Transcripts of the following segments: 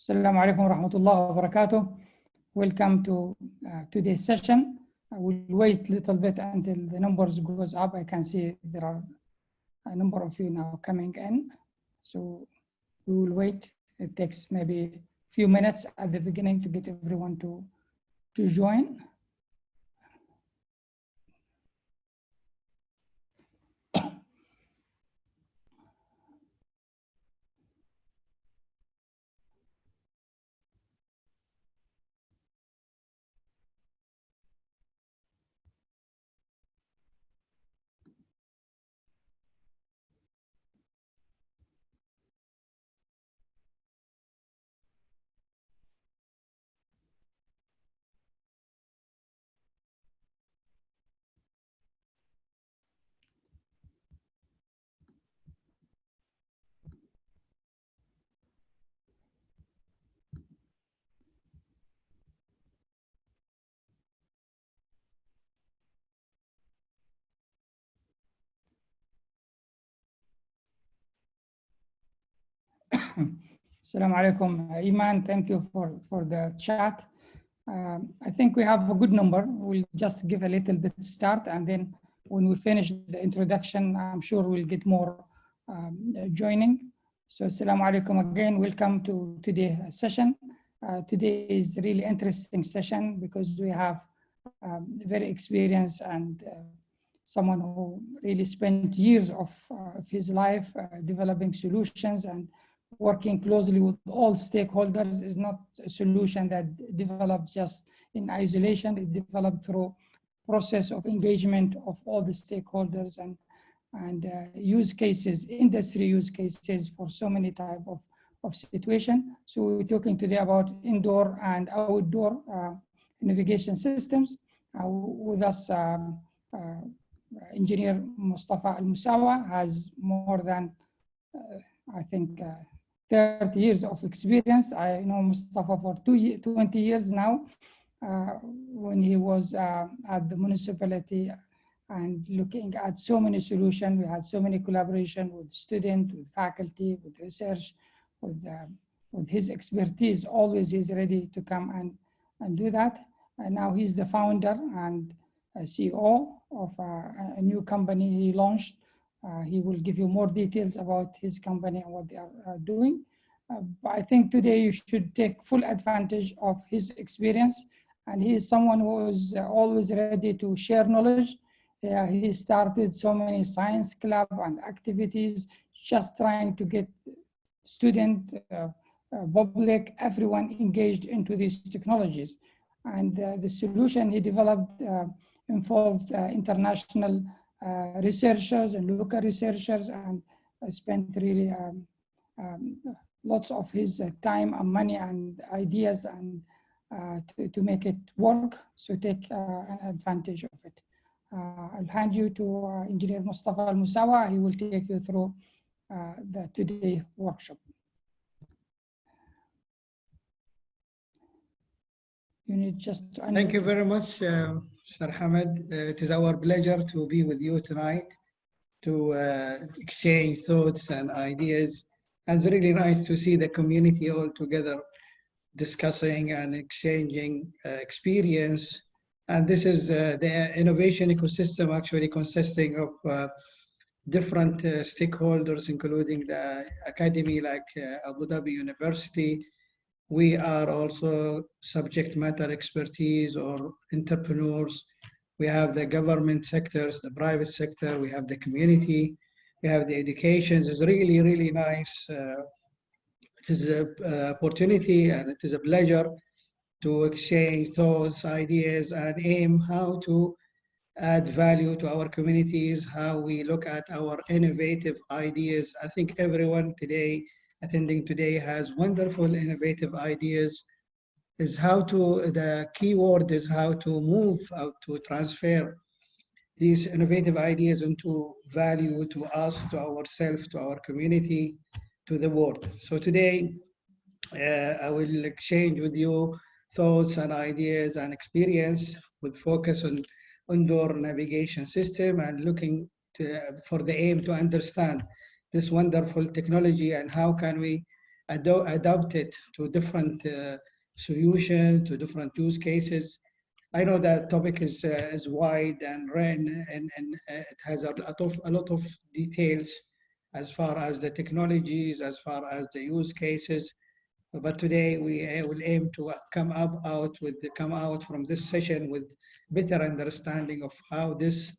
Assalamu alaikum wa rahmatullahi wa barakatuh. Welcome to today's session. I will wait a little bit until the numbers goes up. I can see there are a number of you now coming in. So we will wait. It takes maybe a few minutes at the beginning to get everyone to join. Assalamu alaikum, Iman. Thank you for the chat. I think we have a good number. We'll just give a little bit start, and then when we finish the introduction, I'm sure we'll get more joining. So assalamu alaikum again. Welcome to today's session. Today is a really interesting session because we have very experienced and someone who really spent years of his life developing solutions and working closely with all stakeholders. Is not a solution that developed just in isolation. It developed through process of engagement of all the stakeholders and use cases, industry use cases for so many type of situation. So we're talking today about indoor and outdoor navigation systems. With us, engineer Mustafa Al-Musawa has more than, I think, 30 years of experience. I know Mustafa for 20 years now. When he was at the municipality and looking at so many solutions, we had so many collaboration with students, with faculty, with research, with his expertise. Always he's ready to come and do that. And now he's the founder and CEO of a new company he launched. He will give you more details about his company and what they are doing. But I think today you should take full advantage of his experience. And he is someone who is always ready to share knowledge. He started so many science club and activities, just trying to get student, public, everyone engaged into these technologies. And the solution he developed involved international researchers and local researchers, and spent really lots of his time and money and ideas and to make it work. So take an advantage of it. I'll hand you to Engineer Mustafa Al-Musawa. He will take you through the today workshop. You need just to Thank you very much, Mr. Hamad. It is our pleasure to be with you tonight to exchange thoughts and ideas. And it's really nice to see the community all together discussing and exchanging experience. And this is the innovation ecosystem actually consisting of different stakeholders, including the academy like Abu Dhabi University. We are also subject matter expertise or entrepreneurs. We have the government sectors, the private sector, we have the community, we have the education. It's really, really nice. It is an opportunity and it is a pleasure to exchange thoughts, ideas, and aim how to add value to our communities, how we look at our innovative ideas. I think everyone today attending today has wonderful innovative ideas. Is how to, the key word is how to move, how to transfer these innovative ideas into value to us, to ourselves, to our community, to the world. So today I will exchange with you thoughts and ideas and experience with focus on indoor navigation system and looking for the aim to understand this wonderful technology and how can we adapt it to different solutions, to different use cases. I know that topic is wide and it has a lot of details as far as the technologies, as far as the use cases. But today we will aim to come out from this session with better understanding of how this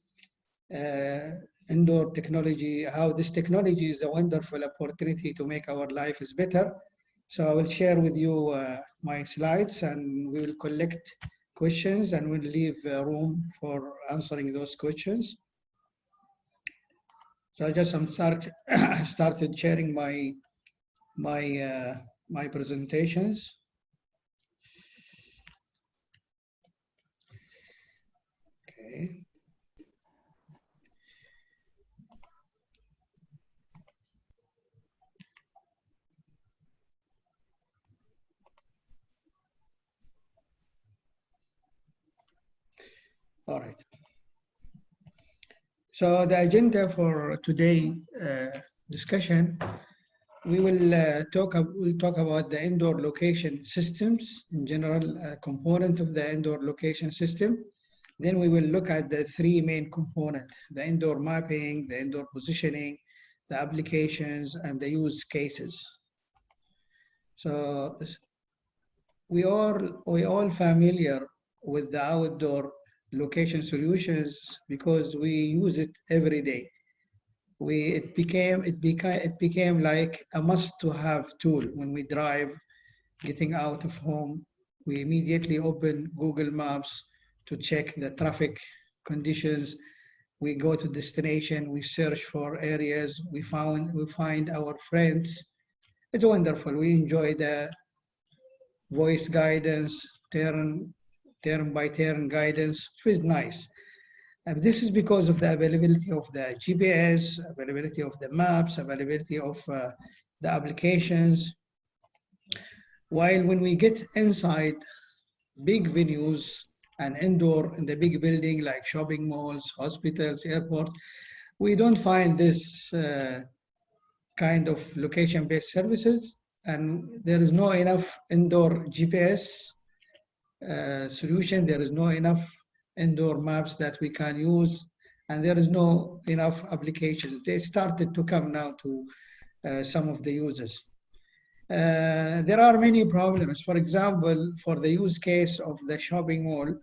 indoor technology, how this technology is a wonderful opportunity to make our life is better. So I will share with you my slides, and we will collect questions, and we'll leave room for answering those questions. So I just started sharing my presentations. Okay. All right. So the agenda for today discussion, we'll talk about the indoor location systems in general, component of the indoor location system. Then we will look at the three main components: the indoor mapping, the indoor positioning, the applications, and the use cases. So we all familiar with the outdoor location solutions because we use it every day. It became like a must-to-have tool when we drive, getting out of home. We immediately open Google Maps to check the traffic conditions. We go to destination, we search for areas, we find our friends. It's wonderful. We enjoy the voice guidance, turn by turn guidance. It was nice. And this is because of the availability of the GPS, availability of the maps, availability of the applications. While when we get inside big venues and indoor in the big building like shopping malls, hospitals, airports, we don't find this kind of location-based services, and there is no enough indoor GPS solution. There is no enough indoor maps that we can use, and there is no enough applications. They started to come now to some of the users. There are many problems. For example, for the use case of the shopping mall,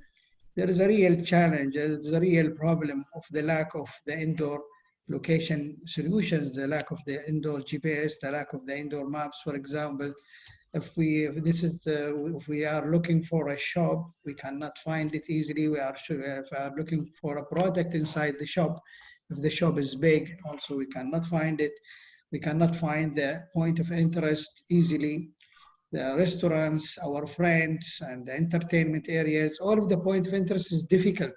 there is a real challenge. There is a real problem of the lack of the indoor location solutions, the lack of the indoor GPS, the lack of the indoor maps. For example, if we are looking for a shop, we cannot find it easily. If we are looking for a product inside the shop, if the shop is big, also we cannot find it. We cannot find the point of interest easily. The restaurants, our friends, and the entertainment areas, all of the point of interest is difficult.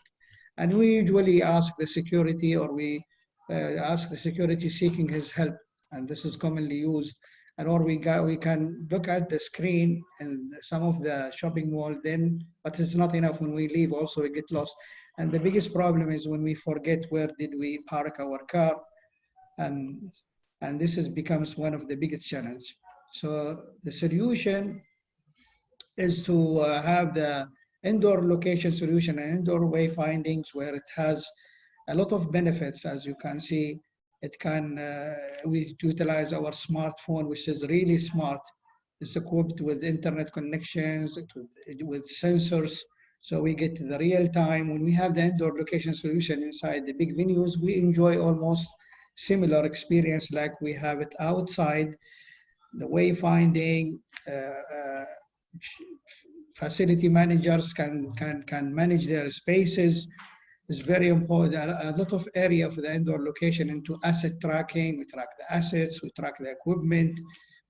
And we usually ask the security, or we ask the security seeking his help. And this is commonly used. And or we can look at the screen and some of the shopping mall then, but it's not enough. When we leave also we get lost. And the biggest problem is when we forget where did we park our car, and this becomes one of the biggest challenge. So the solution is to have the indoor location solution and indoor wayfindings, where it has a lot of benefits. As you can see, it can, we utilize our smartphone, which is really smart. It's equipped with internet connections, with sensors. So we get the real time. When we have the indoor location solution inside the big venues, we enjoy almost similar experience like we have it outside. The wayfinding, facility managers can manage their spaces. Is very important. A lot of area for the indoor location into asset tracking. We track the assets, we track the equipment,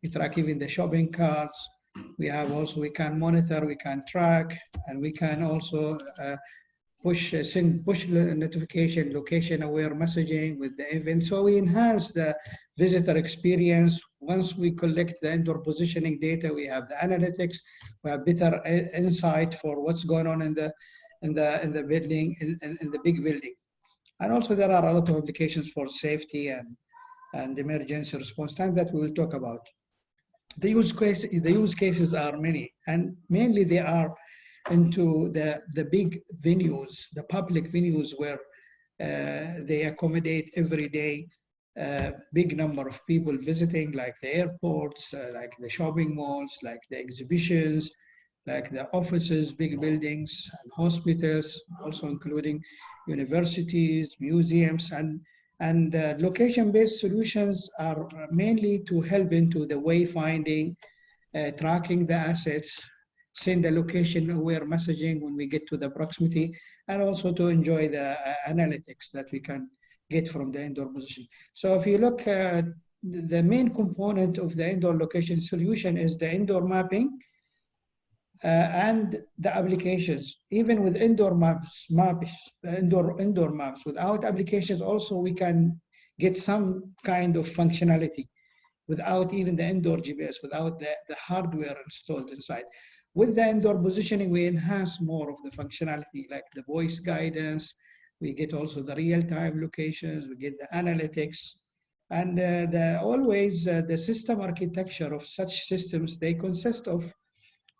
we track even the shopping carts. We can monitor, we can track, and we can also send push notification, location aware messaging with the event. So we enhance the visitor experience. Once we collect the indoor positioning data, we have the analytics, we have better insight for what's going on in the building, in the big building. And also there are a lot of applications for safety and emergency response time that we will talk about. The use cases are many, and mainly they are into the big venues, the public venues where they accommodate every day big number of people visiting, like the airports, like the shopping malls, like the exhibitions, like the offices, big buildings, and hospitals, also including universities, museums, and location-based solutions are mainly to help into the wayfinding, tracking the assets, send the location-aware messaging when we get to the proximity, and also to enjoy the analytics that we can get from the indoor position. So if you look at the main component of the indoor location solution is the indoor mapping and the applications. Even with indoor indoor maps, without applications also we can get some kind of functionality without even the indoor GPS, without the hardware installed inside. With the indoor positioning, we enhance more of the functionality, like the voice guidance. We get also the real-time locations, we get the analytics. And always the system architecture of such systems, they consist of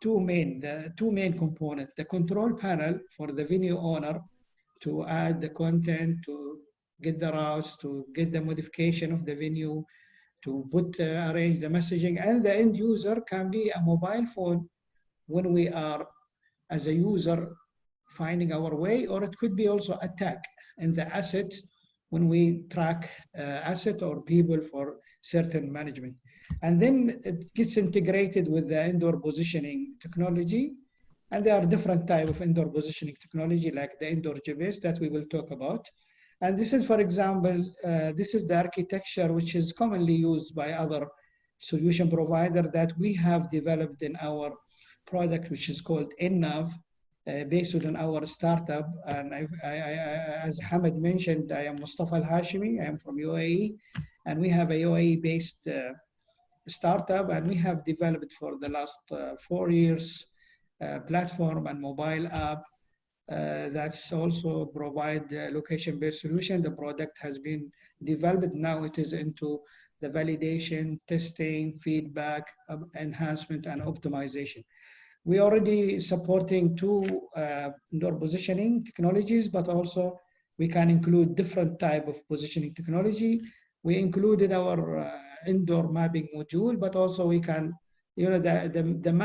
two main components: the control panel for the venue owner to add the content, to get the routes, to get the modification of the venue, to arrange the messaging, and the end user can be a mobile phone when we are, as a user, finding our way, or it could be also a tag in the asset when we track asset or people for certain management. And then it gets integrated with the indoor positioning technology. And there are different types of indoor positioning technology, like the indoor GPS that we will talk about. And this is, for example, this is the architecture which is commonly used by other solution provider that we have developed in our product, which is called InNav, based on our startup. And as Hamid mentioned, I am Mustafa Hashemi. I am from UAE, and we have a UAE-based startup, and we have developed for the last 4 years platform and mobile app that's also provide location-based solution. The product has been developed. Now it is into the validation, testing, feedback, enhancement, and optimization. We already supporting 2 indoor positioning technologies, but also we can include different type of positioning technology. We included our indoor mapping module, but also we can, the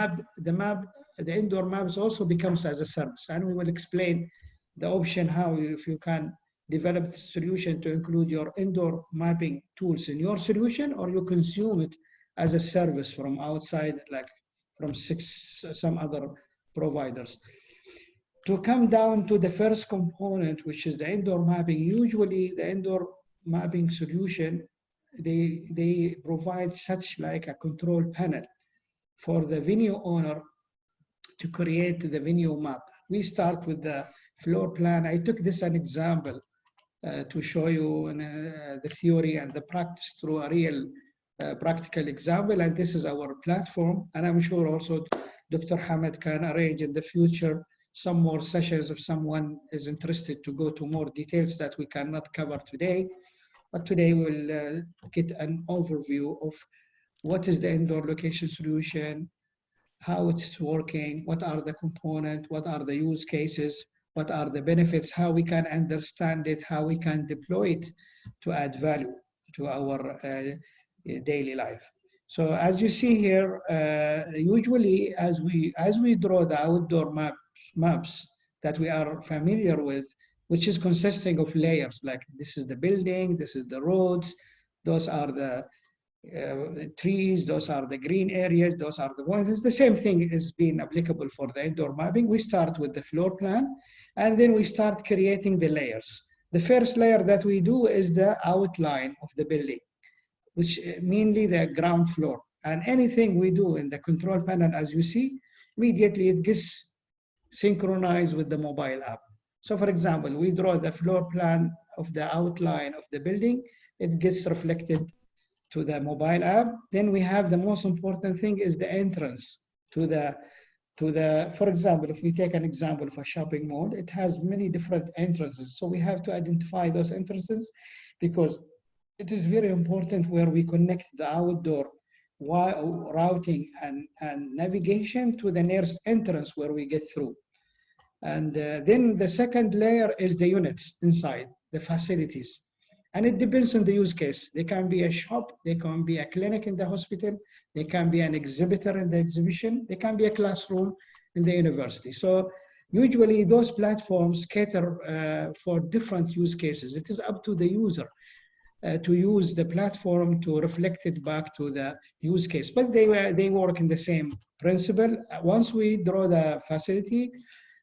indoor maps also becomes as a service, and we will explain the option how if you can develop the solution to include your indoor mapping tools in your solution, or you consume it as a service from outside, like from some other providers. To come down to the first component, which is the indoor mapping, usually the indoor mapping solution, they provide such like a control panel for the venue owner to create the venue map. We start with the floor plan. I took this an example to show you the theory and the practice through a real practical example, and this is our platform. And I'm sure also Dr. Hamid can arrange in the future some more sessions if someone is interested to go to more details that we cannot cover today. But today we'll get an overview of what is the indoor location solution, how it's working, what are the components, what are the use cases, what are the benefits, how we can understand it, how we can deploy it to add value to our daily life. So as you see here, usually as we draw the outdoor maps that we are familiar with, which is consisting of layers, like this is the building, this is the roads, those are the trees, those are the green areas, those are the ones. It's the same thing is being applicable for the indoor mapping. We start with the floor plan, and then we start creating the layers. The first layer that we do is the outline of the building, which mainly the ground floor. And anything we do in the control panel, as you see, immediately it gets synchronized with the mobile app. So for example, we draw the floor plan of the outline of the building, it gets reflected to the mobile app. Then we have the most important thing is the entrance to the, for example, if we take an example of a shopping mall, it has many different entrances. So we have to identify those entrances, because it is very important where we connect the outdoor routing and navigation to the nearest entrance where we get through. And then the second layer is the units inside, the facilities. And it depends on the use case. They can be a shop, they can be a clinic in the hospital, they can be an exhibitor in the exhibition, they can be a classroom in the university. So usually those platforms cater for different use cases. It is up to the user to use the platform to reflect it back to the use case. But they work in the same principle. Once we draw the facility,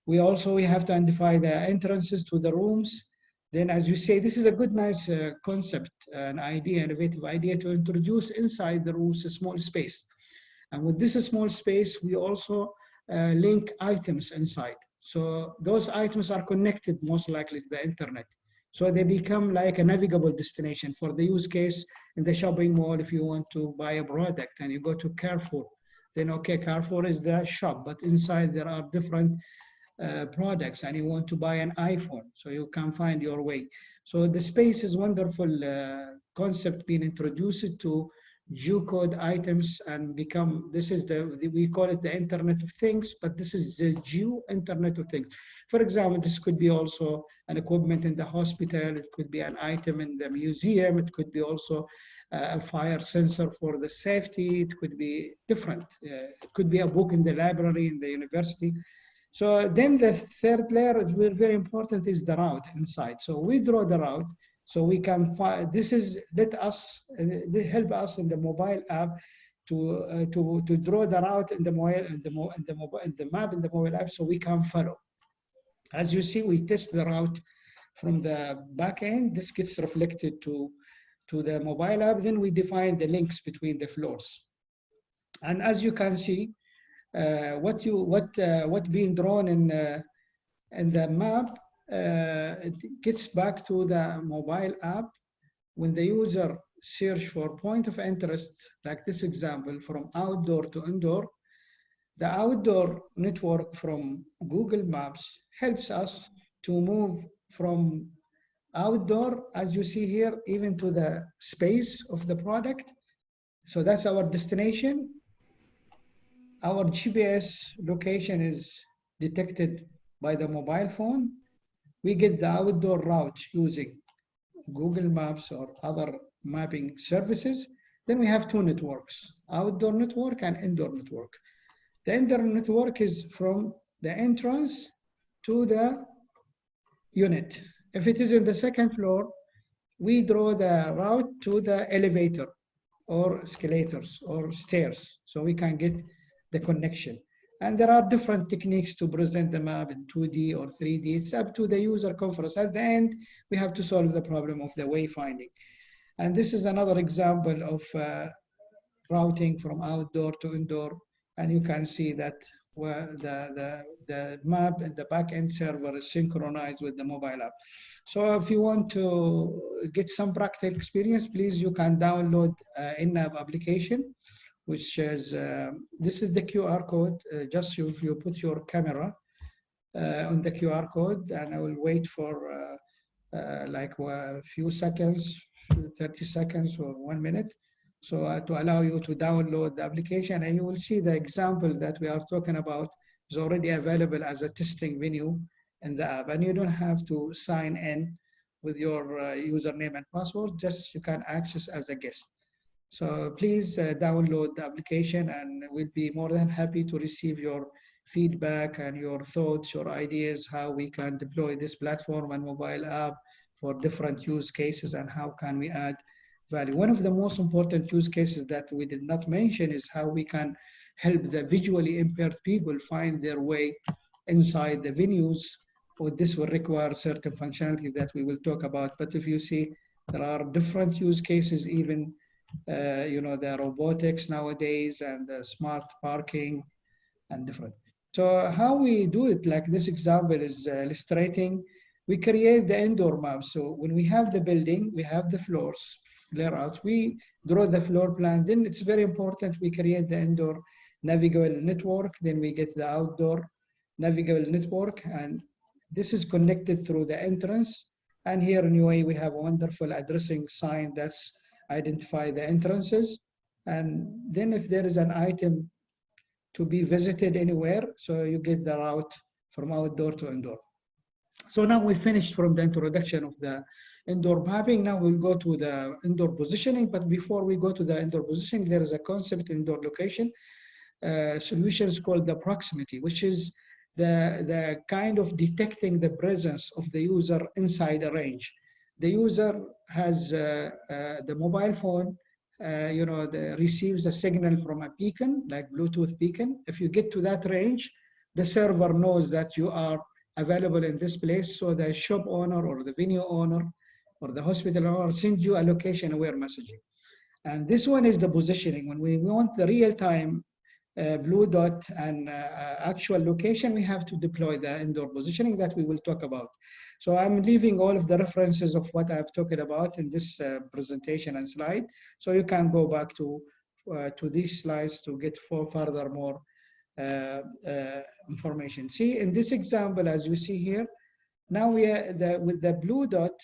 we have to identify the entrances to the rooms. Then, as you say, this is a good, nice concept, an idea, innovative idea to introduce inside the rooms a small space. And with this small space, we also link items inside. So those items are connected most likely to the internet. So they become like a navigable destination for the use case in the shopping mall. If you want to buy a product and you go to Carrefour, then okay, Carrefour is the shop, but inside there are different products, and you want to buy an iPhone, so you can find your way. So the space is wonderful concept being introduced to geocode items and become, this is we call it the Internet of Things, but this is the Geo-Internet of Things. For example, this could be also an equipment in the hospital, it could be an item in the museum, it could be also a fire sensor for the safety, it could be different. It could be a book in the library, in the university. So then the third layer is very important, is the route inside. So we draw the route so we can find, this is help us in the mobile app to draw the route in the map in the mobile app so we can follow. As you see, we test the route from the back end. This gets reflected to the mobile app. Then we define the links between the floors. And as you can see, what being drawn in the map, it gets back to the mobile app. When the user search for point of interest, like this example, from outdoor to indoor, the outdoor network from Google Maps helps us to move from outdoor, as you see here, even to the space of the product. So that's our destination. Our GPS location is detected by the mobile phone. We get the outdoor route using Google Maps or other mapping services. Then we have two networks, outdoor network and indoor network. The indoor network is from the entrance to the unit. If it is in the second floor, we draw the route to the elevator or escalators or stairs, so we can get the connection. And there are different techniques to present the map in 2D or 3D. It's up to the user conference. At the end, we have to solve the problem of the wayfinding. And this is another example of routing from outdoor to indoor. And you can see that where the map and the backend server is synchronized with the mobile app. So if you want to get some practical experience, please, you can download InNav application, which is, this is the QR code. Just if you put your camera on the QR code, and I will wait for like a few seconds, 30 seconds or 1 minute. So to allow you to download the application, and you will see the example that we are talking about is already available as a testing venue in the app. And you don't have to sign in with your username and password, just you can access as a guest. So please download the application, and we'll be more than happy to receive your feedback and your thoughts, your ideas, how we can deploy this platform and mobile app for different use cases, and how can we add value. One of the most important use cases that we did not mention is how we can help the visually impaired people find their way inside the venues. Or this will require certain functionality that we will talk about. But if you see, there are different use cases, even you know, the robotics nowadays and the smart parking and different. So how we do it, like this example is illustrating, we create the indoor map. So when we have the building, we have the floors, flare out, we draw the floor plan. Then it's very important we create the indoor navigable network. Then we get the outdoor navigable network, and this is connected through the entrance. And here in UAE, we have a wonderful addressing sign that's identify the entrances. And then if there is an item to be visited anywhere, so you get the route from outdoor to indoor. So now we finished from the introduction of the indoor mapping. Now we'll go to the indoor positioning. But before we go to the indoor positioning, there is a concept in indoor location solutions called the proximity, which is the kind of detecting the presence of the user inside a range. The user has the mobile phone, receives a signal from a beacon, like Bluetooth beacon. If you get to that range, the server knows that you are available in this place. So the shop owner or the venue owner or the hospital owner sends you a location-aware messaging. And this one is the positioning. When we want the real-time blue dot and actual location, we have to deploy the indoor positioning that we will talk about. So I'm leaving all of the references of what I've talked about in this presentation and slide. So you can go back to these slides to get further more information. See, in this example, as you see here, now we are with the blue dot,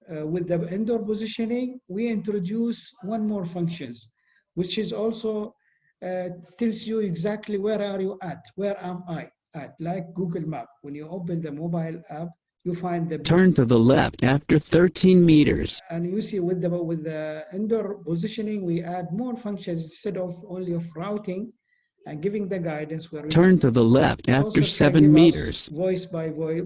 with the indoor positioning, we introduce one more functions, which is also tells you exactly where are you at, where am I at, like Google Map. When you open the mobile app, you find the turn to the left after 13 meters. And you see with the indoor positioning, we add more functions instead of only of routing and giving the guidance where turn to the left after 7 meters. Voice by voice,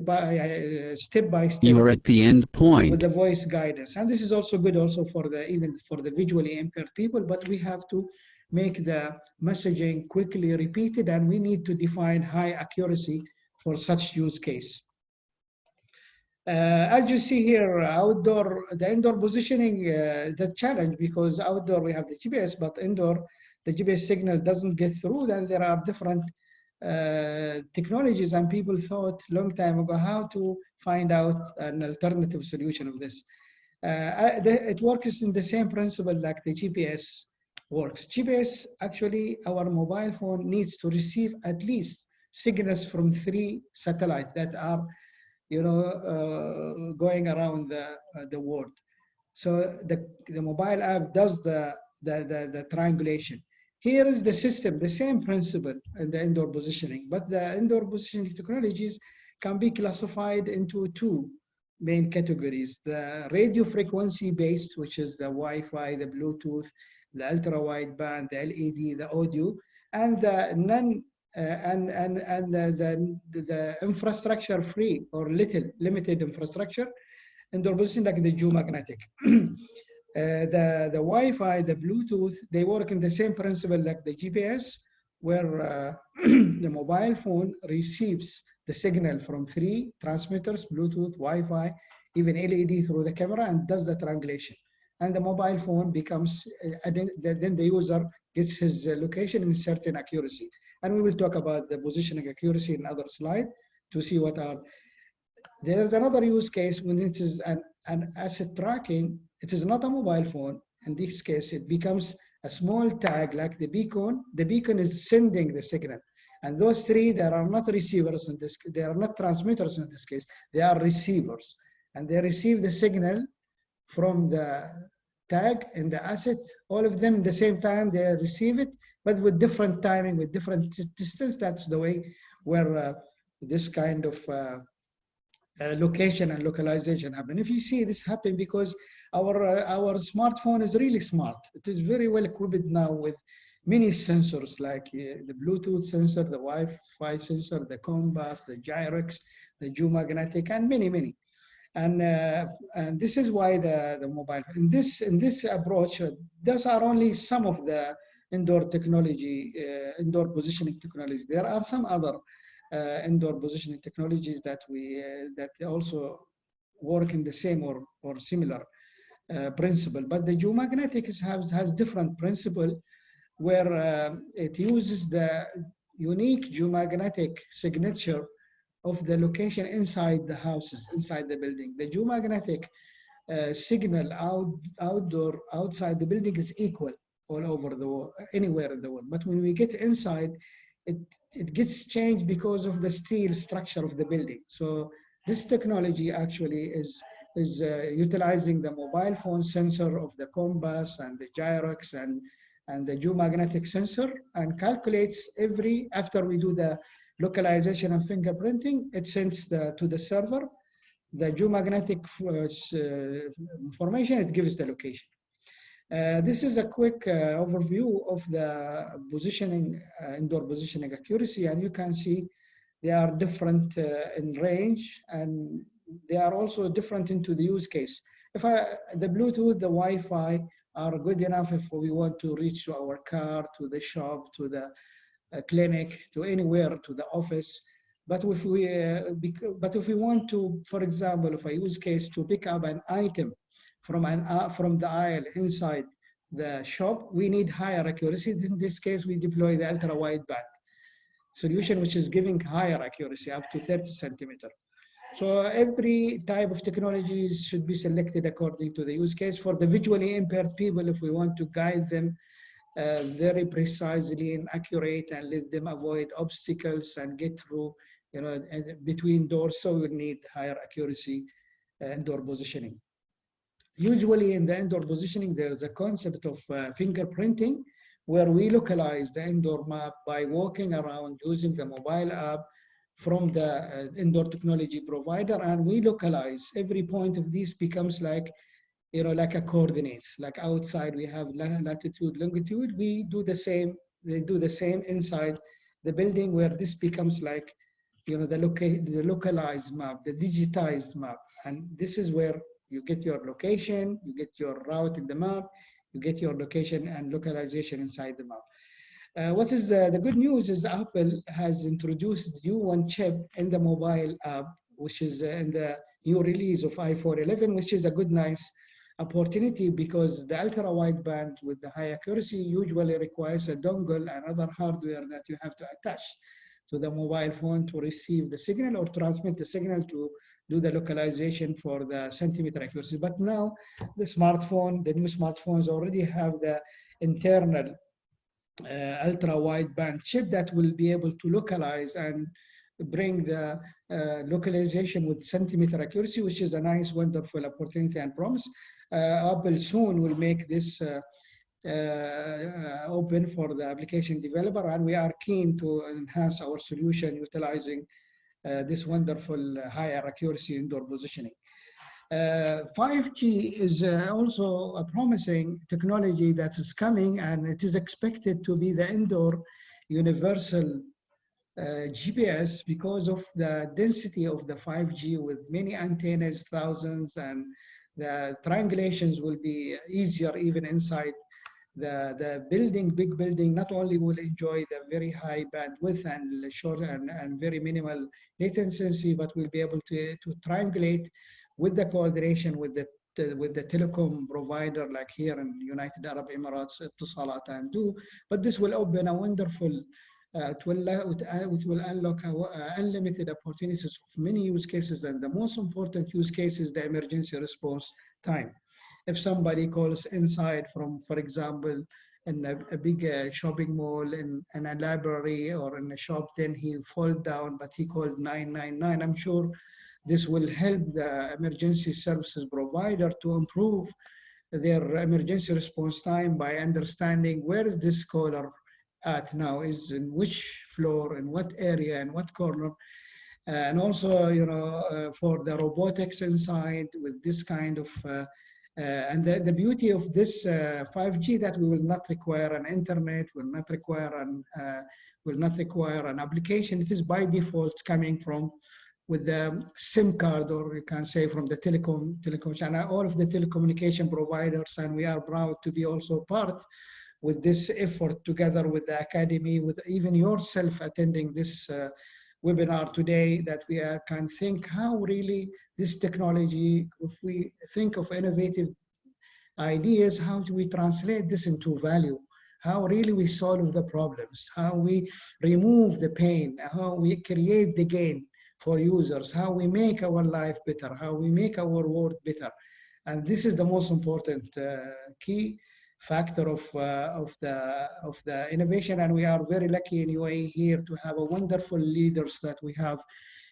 step by step. You are at the end point. With the voice guidance, and this is also good also for even for the visually impaired people. But we have to make the messaging quickly repeated, and we need to define high accuracy for such use case. As you see here, the indoor positioning is a challenge because outdoor we have the GPS, but indoor the GPS signal doesn't get through. Then there are different technologies, and people thought long time ago how to find out an alternative solution of this. It works in the same principle like the GPS works. GPS, actually, our mobile phone needs to receive at least signals from 3 satellites that are, going around the world. So the mobile app does the triangulation. Here is the system, the same principle in the indoor positioning, but the indoor positioning technologies can be classified into 2 main categories: the radio frequency based, which is the Wi-Fi, the Bluetooth, the ultra wideband, the LED, the audio, and the the infrastructure free or limited infrastructure indoor positioning, like the geomagnetic. The Wi-Fi, the Bluetooth, they work in the same principle like the GPS, where the mobile phone receives the signal from 3 transmitters, Bluetooth, Wi-Fi, even LED through the camera, and does the triangulation. And the mobile phone becomes, then the user gets his location in certain accuracy. And we will talk about the positioning accuracy in another slide to see what are. There's another use case when it is an asset tracking. It is not a mobile phone. In this case, it becomes a small tag like the beacon. The beacon is sending the signal. And those 3, there are not receivers in this, they are not transmitters in this case, they are receivers. And they receive the signal from the tag and the asset, all of them at the same time, they receive it, but with different timing, with different distance. That's the way where this kind of location and localization happen. If you see this happen because our smartphone is really smart. It is very well equipped now with many sensors like the Bluetooth sensor, the Wi-Fi sensor, the compass, the gyrox, the geomagnetic, and many. And this is why the mobile in this approach, those are only some of the indoor technology, indoor positioning technologies. There are some other indoor positioning technologies that that also work in the same or similar principle. But the geomagnetic has different principle, where it uses the unique geomagnetic signature of the location inside the houses, inside the building. The geomagnetic signal outside the building is equal all over the world, anywhere in the world. But when we get inside, it gets changed because of the steel structure of the building. So this technology actually is utilizing the mobile phone sensor of the compass and the gyrox and and the geomagnetic sensor, and calculates after we do the localization and fingerprinting, it sends to the server the geomagnetic information, it gives the location. This is a quick overview of the positioning, indoor positioning accuracy, and you can see they are different in range, and they are also different into the use case. The Bluetooth, the Wi-Fi are good enough if we want to reach to our car, to the shop, to the clinic, to anywhere, to the office. But if we want to, for example, if a use case to pick up an item from the aisle inside the shop, we need higher accuracy. In this case, we deploy the ultra-wideband solution, which is giving higher accuracy, up to 30 centimeters. So every type of technologies should be selected according to the use case. For the visually impaired people, if we want to guide them very precisely and accurate and let them avoid obstacles and get through, between doors, so we need higher accuracy indoor positioning. Usually in the indoor positioning, there's a concept of fingerprinting, where we localize the indoor map by walking around using the mobile app from the indoor technology provider, and we localize every point of these becomes like, like a coordinates. Like outside we have latitude, longitude. We do the same. They do the same inside the building, where this becomes like, the localized map, the digitized map, and this is where you get your location, you get your route in the map, you get your location and localization inside the map. What is the good news is Apple has introduced new one chip in the mobile app, which is in the new release of iPhone 11, which is a good, nice opportunity, because the ultra wideband with the high accuracy usually requires a dongle and other hardware that you have to attach to the mobile phone to receive the signal or transmit the signal to do the localization for the centimeter accuracy. But now the new smartphones already have the internal ultra wideband chip that will be able to localize and bring the localization with centimeter accuracy, which is a nice, wonderful opportunity and promise. Apple soon will make this open for the application developer, and we are keen to enhance our solution utilizing this wonderful higher accuracy indoor positioning. 5G is also a promising technology that is coming, and it is expected to be the indoor universal GPS because of the density of the 5G with many antennas, thousands, and the triangulations will be easier even inside the building. Big building not only will enjoy the very high bandwidth and short and very minimal latency, but will be able to triangulate with the coordination with the telecom provider, like here in United Arab Emirates, Etisalat and Do. But this will open a wonderful, it will unlock unlimited opportunities of many use cases, and the most important use case is the emergency response time. If somebody calls inside from, for example, in a big shopping mall, in a library or in a shop, then he fall down, but he called 999. I'm sure this will help the emergency services provider to improve their emergency response time by understanding where is this caller at now, is in which floor, in what area, in what corner. And also, for the robotics inside with this kind of, and the beauty of this 5G that we will not require an internet, will not require an application. It is by default coming from with the SIM card, or you can say from the telecom channel, all of the telecommunication providers, and we are proud to be also part with this effort together with the academy, with even yourself attending this webinar today, that we can think how really this technology, if we think of innovative ideas, how do we translate this into value? How really we solve the problems, how we remove the pain, how we create the gain for users, how we make our life better, how we make our world better. And this is the most important key factor of the innovation. And we are very lucky in UAE here to have a wonderful leaders that we have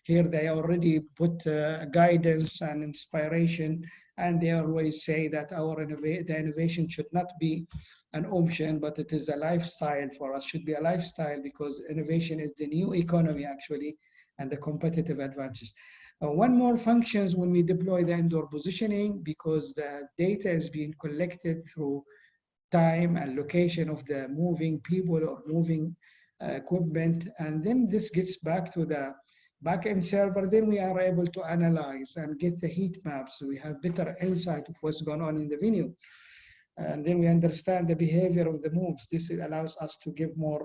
here. They already put guidance and inspiration And they always say that the innovation should not be an option, but it is a lifestyle for us, should be a lifestyle, because innovation is the new economy actually, and the competitive advantage. One more functions when we deploy the indoor positioning, because the data is being collected through time and location of the moving people or moving equipment. And then this gets back to the backend server. Then we are able to analyze and get the heat maps. So we have better insight of what's going on in the venue. And then we understand the behavior of the moves. This allows us to give more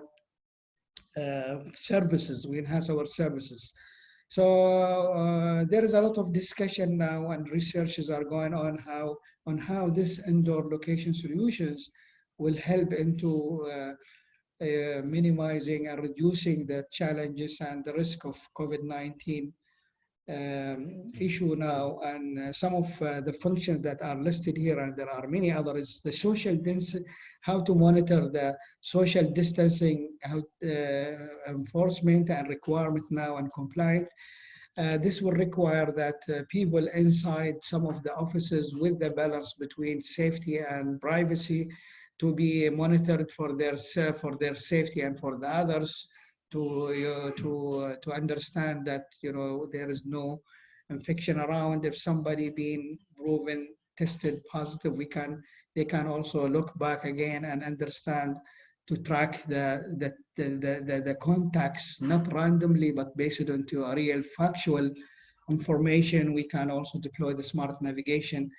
services. We enhance our services. So there is a lot of discussion now, and researches are going on how this indoor location solutions will help into minimizing and reducing the challenges and the risk of COVID-19 issue now. And some of the functions that are listed here, and there are many others, the social distance, how to monitor the social distancing, how enforcement and requirement now and compliant. This will require that people inside some of the offices, with the balance between safety and privacy, to be monitored for their safety and for the others, to understand that there is no infection around. If somebody being proven tested positive, they can also look back again and understand, to track the contacts, not randomly, but based on to a real factual information. We can also deploy the smart navigation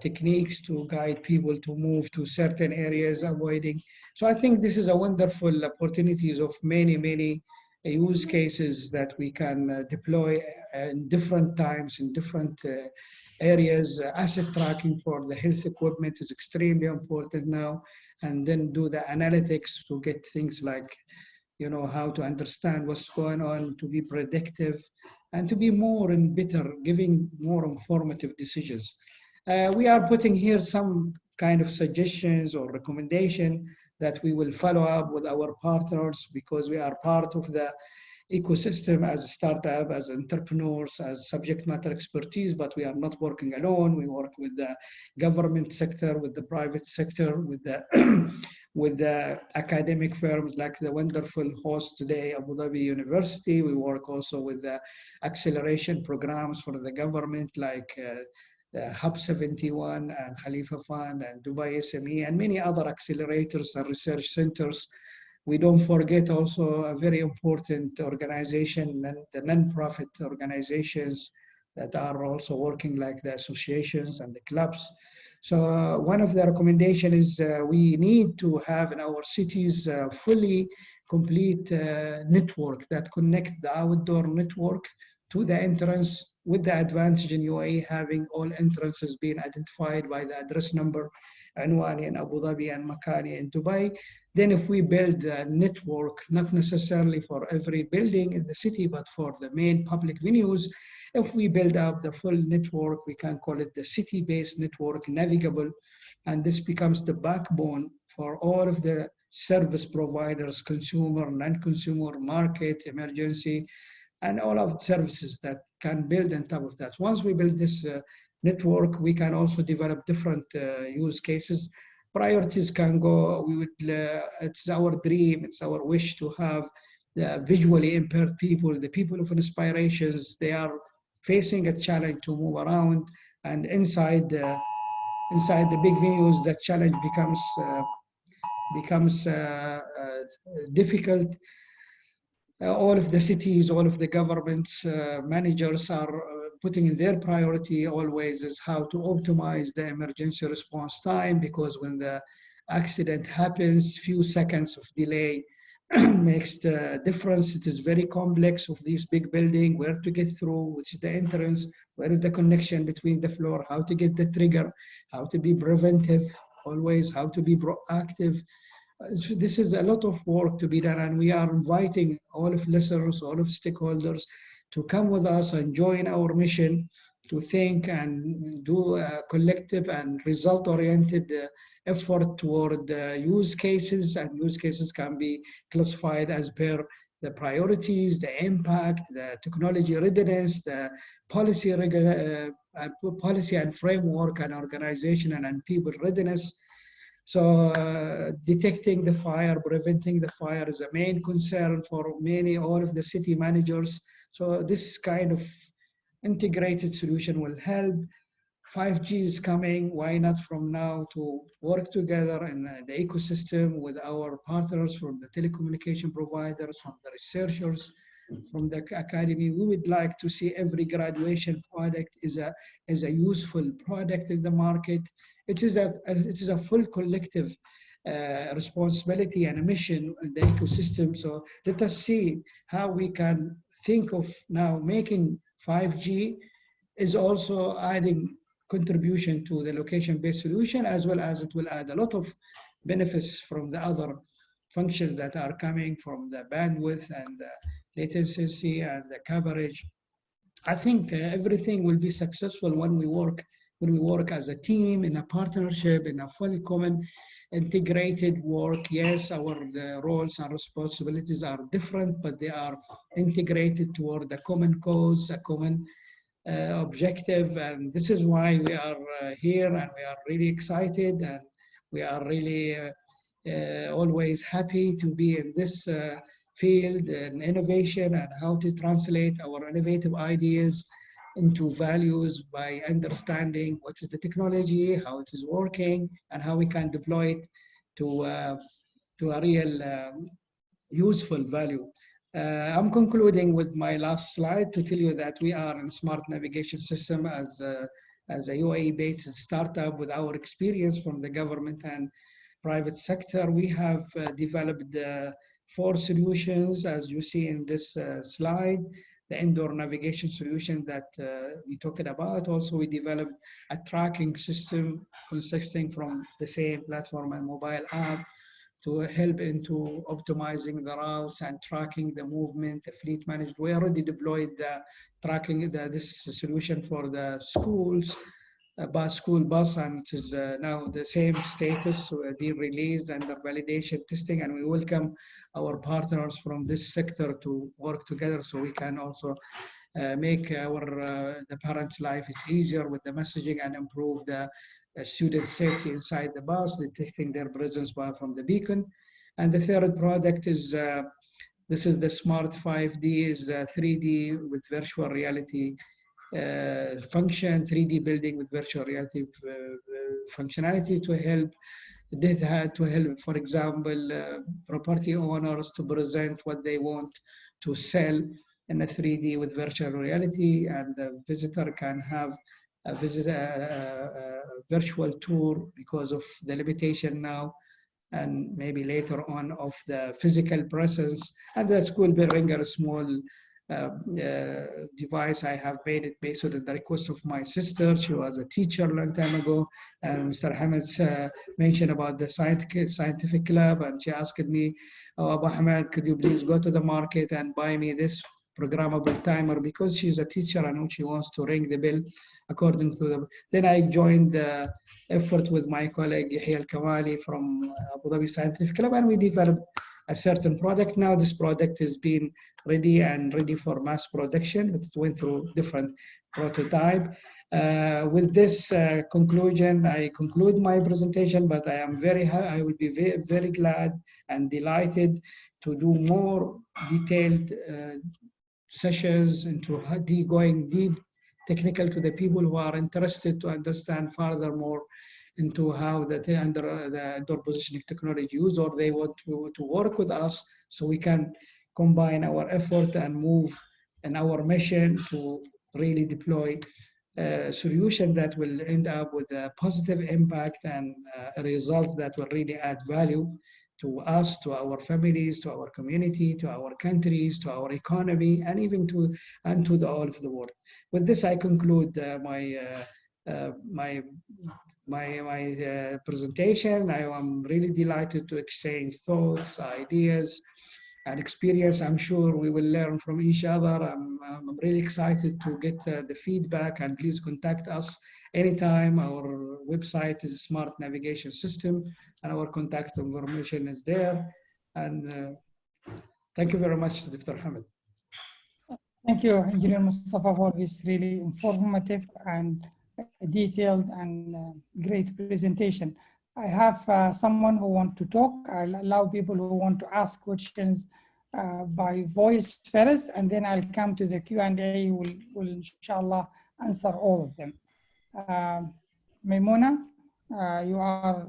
techniques to guide people to move to certain areas, avoiding. So I think this is a wonderful opportunities of many use cases that we can deploy in different times, in different areas. Asset tracking for the health equipment is extremely important now, and then do the analytics to get things like, how to understand what's going on, to be predictive, and to be more and better, giving more informative decisions. We are putting here some kind of suggestions or recommendation that we will follow up with our partners, because we are part of the ecosystem as a startup, as entrepreneurs, as subject matter expertise, but we are not working alone. We work with the government sector, with the private sector, with the with the academic firms like the wonderful host today, Abu Dhabi University. We work also with the acceleration programs for the government, like the Hub 71 and Khalifa Fund and Dubai SME, and many other accelerators and research centers. We don't forget also a very important organization, the non-profit organizations that are also working, like the associations and the clubs. So one of the recommendations is we need to have in our cities fully complete network that connect the outdoor network to the entrance, with the advantage in UAE having all entrances being identified by the address number, Anwani in Abu Dhabi and Makani in Dubai. Then if we build a network, not necessarily for every building in the city, but for the main public venues, if we build up the full network, we can call it the city-based network, navigable, and this becomes the backbone for all of the service providers, consumer, non-consumer, market, emergency, and all of the services that can build on top of that. Once we build this network, we can also develop different use cases. Priorities can go, it's our dream, it's our wish to have the visually impaired people, the people of inspirations. They are facing a challenge to move around, and inside the big venues, that challenge becomes difficult. All of the cities, all of the governments, managers are putting in their priority always is how to optimize the emergency response time, because when the accident happens, few seconds of delay makes the difference. It is very complex of this big building, where to get through, which is the entrance, where is the connection between the floor, how to get the trigger, how to be preventive always, how to be proactive. So this is a lot of work to be done, and we are inviting all of listeners, all of stakeholders to come with us and join our mission to think and do a collective and result-oriented effort toward use cases, and use cases can be classified as per the priorities, the impact, the technology readiness, the policy, policy and framework and organization and people readiness. So detecting the fire, preventing the fire is a main concern for all of the city managers. So this kind of integrated solution will help. 5G is coming. Why not from now to work together in the ecosystem with our partners from the telecommunication providers, from the researchers, from the academy. We would like to see every graduation product is a useful product in the market. It is a full collective responsibility and a mission in the ecosystem. So let us see how we can think of now making 5G is also adding contribution to the location-based solution, as well as it will add a lot of benefits from the other functions that are coming from the bandwidth and the latency and the coverage. I think everything will be successful when we work as a team, in a partnership, in a fully common integrated work. Yes, our roles and responsibilities are different, but they are integrated toward a common cause, a common objective, and this is why we are here, and we are really excited, and we are really always happy to be in this field and innovation, and how to translate our innovative ideas into values by understanding what is the technology, how it is working, and how we can deploy it to a real useful value. I'm concluding with my last slide to tell you that we are in smart navigation system as a UAE-based startup with our experience from the government and private sector. We have developed 4 solutions, as you see in this slide. The indoor navigation solution that we talked about. Also, we developed a tracking system consisting from the same platform and mobile app to help into optimizing the routes and tracking the movement, the fleet management. We already deployed the tracking, this solution for the schools, school bus, and it is now the same status, being released under validation testing, and we welcome our partners from this sector to work together so we can also make the parents' life is easier with the messaging and improve the student safety inside the bus, detecting their presence from the beacon. And the third product is, this is the Smart 5D, is 3D with virtual reality function, 3D building with virtual reality functionality to help, for example, property owners to present what they want to sell in a 3D with virtual reality, and the visitor can have a virtual tour because of the limitation now and maybe later on of the physical presence. And the school bell ringer, a small device I have made it based on the request of my sister. She was a teacher a long time ago, and Mr. Hamid mentioned about the scientific club, and she asked me, "Oh, Abu Hamid, could you please go to the market and buy me this programmable timer?" Because she's a teacher and she wants to ring the bell according to the. Then I joined the effort with my colleague Yahya Al-Kamali from Abu Dhabi Scientific Club, and we developed a certain product. Now this product has been ready for mass production, but it went through different prototype. With this conclusion, I conclude my presentation, but I am I will be very glad and delighted to do more detailed sessions into going deep technical to the people who are interested to understand furthermore into how the indoor positioning technology used, or they want to work with us so we can combine our effort and move in our mission to really deploy a solution that will end up with a positive impact and a result that will really add value to us, to our families, to our community, to our countries, to our economy, and even to the all of the world. With this, I conclude my presentation. I am really delighted to exchange thoughts, ideas, and experience. I'm sure we will learn from each other. I'm really excited to get the feedback, and please contact us anytime. Our website is a Smart Navigation System, and our contact information is there. And Thank you very much, Dr. Hamid. Thank you, Engineer Mustafa, for this really informative and detailed and great presentation. I have someone who wants to talk. I'll allow people who want to ask questions by voice first, and then I'll come to the Q&A. We'll inshallah answer all of them. Maimuna, you are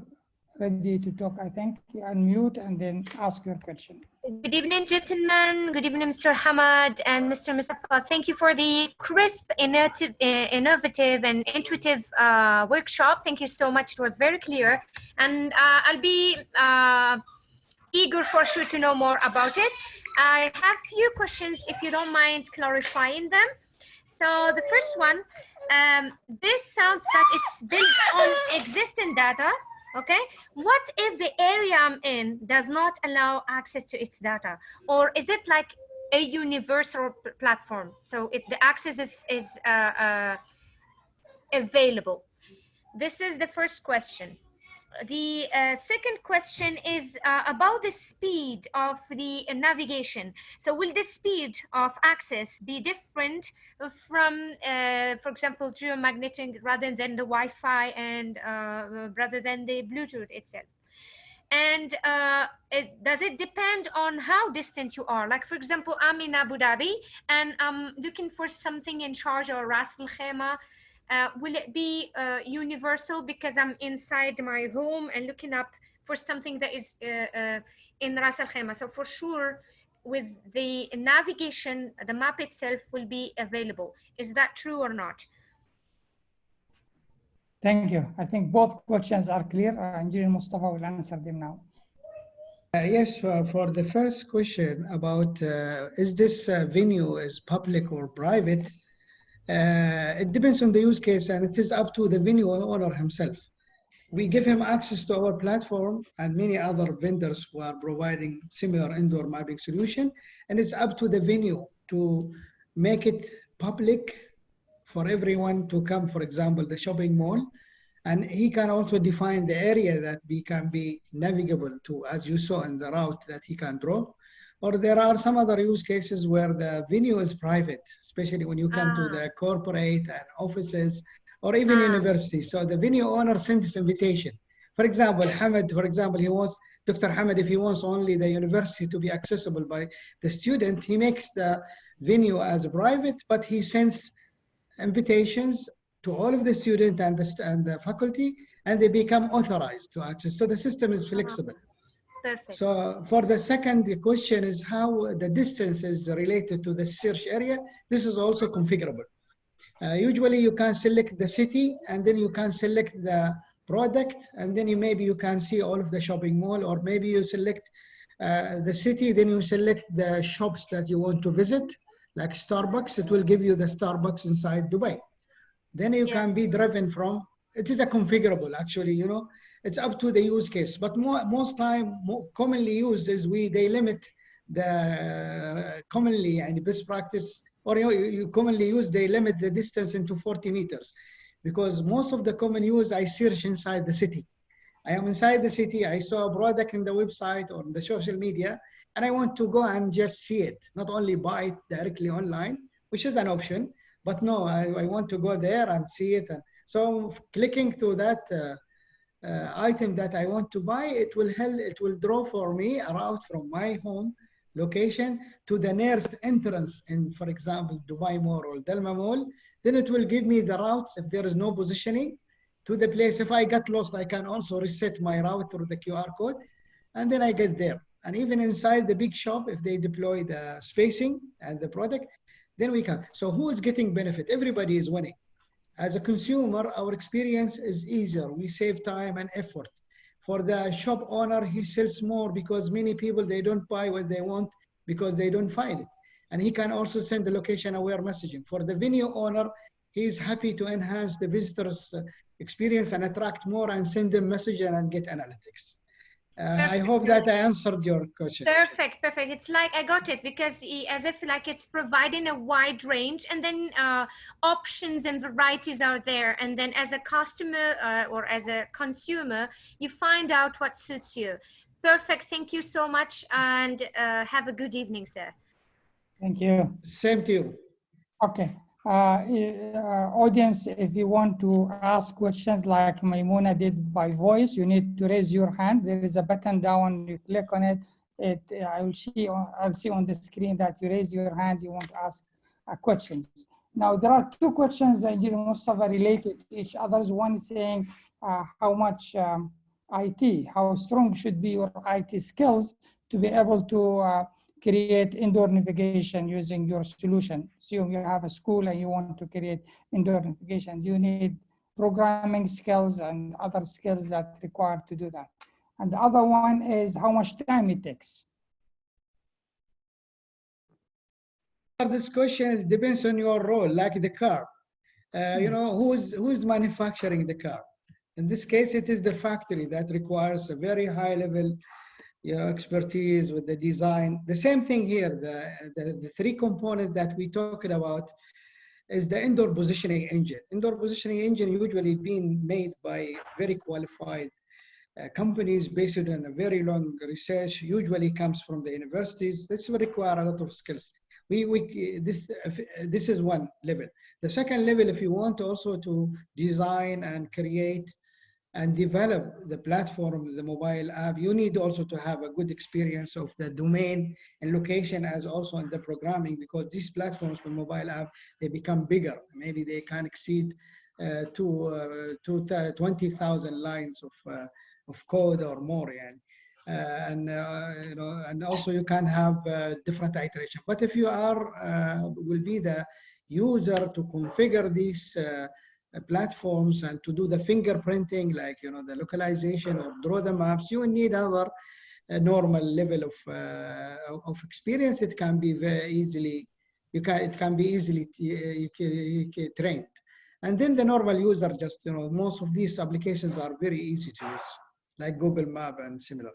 ready to talk, I think. You unmute and then ask your question. Good evening, gentlemen. Good evening, Mr. Hamad and Mr. Mustafa. Thank you for the crisp, innovative, and intuitive workshop. Thank you so much. It was very clear. And I'll be eager for sure to know more about it. I have a few questions, if you don't mind clarifying them. So the first one, this sounds that it's built on existing data. Okay, what if the area I'm in does not allow access to its data? Or is it like a universal platform? So the access is available. This is the first question. The second question is about the speed of the navigation. So will the speed of access be different from, for example, geomagnetic rather than the Wi-Fi and rather than the Bluetooth itself? And does it depend on how distant you are? Like, for example, I'm in Abu Dhabi and I'm looking for something in Sharjah or Ras Al Khaimah. Will it be universal because I'm inside my home and looking up for something that is in Ras Al Khaimah? So for sure, with the navigation, the map itself will be available. Is that true or not? Thank you. I think both questions are clear. Engineer Mustafa will answer them now. Yes, for the first question about is this venue is public or private? It depends on the use case, and it is up to the venue owner himself. We give him access to our platform and many other vendors who are providing similar indoor mapping solution, and it's up to the venue to make it public for everyone to come, for example, the shopping mall, and he can also define the area that can be navigable to, as you saw in the route that he can draw. Or there are some other use cases where the venue is private, especially when you come to the corporate and offices or even universities. So the venue owner sends invitation. For example, Hamid, for example, he wants, Dr. Hamid, if he wants only the university to be accessible by the student, he makes the venue as private, but he sends invitations to all of the students and the faculty, and they become authorized to access. So the system is flexible. Perfect. So for the second question is how the distance is related to the search area. This is also configurable. Usually you can select the city and then you can select the product, and then maybe you can see all of the shopping mall, or maybe you select the city, then you select the shops that you want to visit, like Starbucks. It will give you the Starbucks inside Dubai. Then you can be driven from, it is a configurable actually, you know. It's up to the use case, but most time, commonly used is they limit the commonly and best practice, or you commonly use, they limit the distance into 40 meters, because most of the common use, I search inside the city. I am inside the city, I saw a product in the website or the social media, and I want to go and just see it, not only buy it directly online, which is an option, but no, I want to go there and see it. And so clicking to that item that I want to buy, it will draw for me a route from my home location to the nearest entrance in, for example, Dubai Mall or Dalma Mall. Then it will give me the routes if there is no positioning to the place. If I get lost, I can also reset my route through the QR code, and then I get there. And even inside the big shop, if they deploy the spacing and the product, then we can. So who is getting benefit? Everybody is winning. As a consumer, our experience is easier. We save time and effort. For the shop owner, he sells more because many people, they don't buy what they want because they don't find it. And he can also send the location-aware messaging. For the venue owner, he's happy to enhance the visitor's experience and attract more and send them messages and get analytics. I hope that I answered your question. Perfect, perfect. It's like I got it, because as if like it's providing a wide range, and then options and varieties are there, and then as a customer or as a consumer, you find out what suits you. Perfect. Thank you so much, and have a good evening, sir. Thank you. Same to you. Okay. Audience, if you want to ask questions like Maimuna did by voice, you need to raise your hand. There is a button down, you click on it. I'll see on the screen that you raise your hand, you want to ask questions. Now, there are two questions, Engineer Mustafa, related to each other. One is saying how much IT, how strong should be your IT skills to be able to create indoor navigation using your solution. So you have a school and you want to create indoor navigation. You need programming skills and other skills that require to do that. And the other one is how much time it takes. This question depends on your role, like the car. You know, who's manufacturing the car? In this case, it is the factory that requires a very high level expertise with the design. The same thing here, the three components that we talked about is the indoor positioning engine. Indoor positioning engine usually being made by very qualified companies based on a very long research, usually comes from the universities. This will require a lot of skills. This is one level. The second level, if you want also to design and create and develop the platform, the mobile app, you need also to have a good experience of the domain and location as also in the programming, because these platforms for mobile app, they become bigger. Maybe they can exceed to 20,000 lines of code or more. And also you can have different iteration. But if you are will be the user to configure these platforms and to do the fingerprinting, like the localization or draw the maps, you need another normal level of experience. It can be very easily trained. And then the normal user just most of these applications are very easy to use, like Google Map and similar.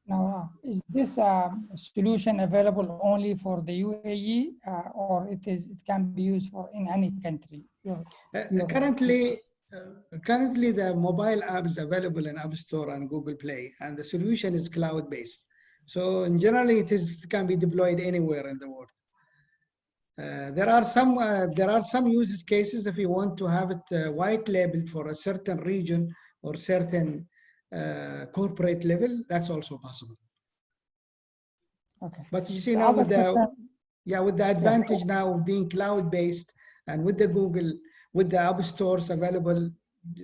Now, is this solution available only for the UAE or it can be used for in any country? Currently, the mobile app is available in App Store and Google Play, and the solution is cloud-based. So, in generally, it can be deployed anywhere in the world. There are some use cases if you want to have it white labeled for a certain region or certain corporate level. That's also possible. Okay. But you see now with the advantage now of being cloud-based and with the Google, with the app stores available,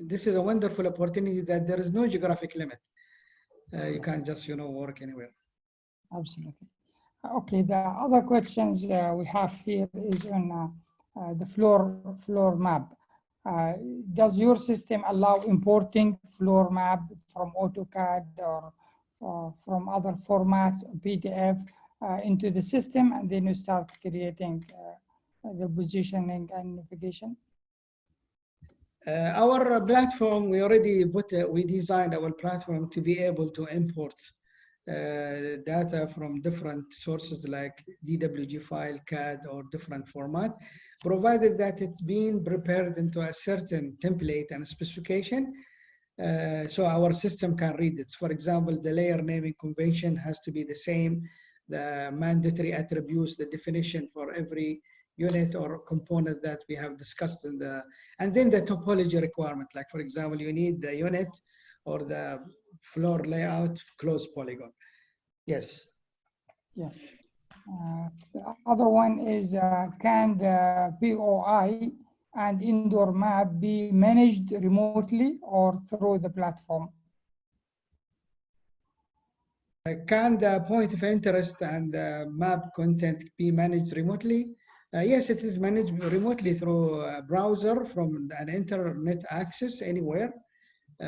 this is a wonderful opportunity that there is no geographic limit. You can just work anywhere. Absolutely. Okay. The other questions we have here is on the floor map. Does your system allow importing floor map from AutoCAD or from other format, PDF, into the system, and then you start creating the positioning and navigation? Our platform, we designed our platform to be able to import data from different sources like DWG file, CAD, or different format, provided that it's being prepared into a certain template and specification, so our system can read it. For example, the layer naming convention has to be the same, the mandatory attributes, the definition for every unit or component that we have discussed and then the topology requirement, like for example, you need the unit or the floor layout closed polygon. Yes. Yeah. The other one is can the POI and indoor map be managed remotely or through the platform? Can the point of interest and the map content be managed remotely? Yes, it is managed remotely through a browser from an internet access anywhere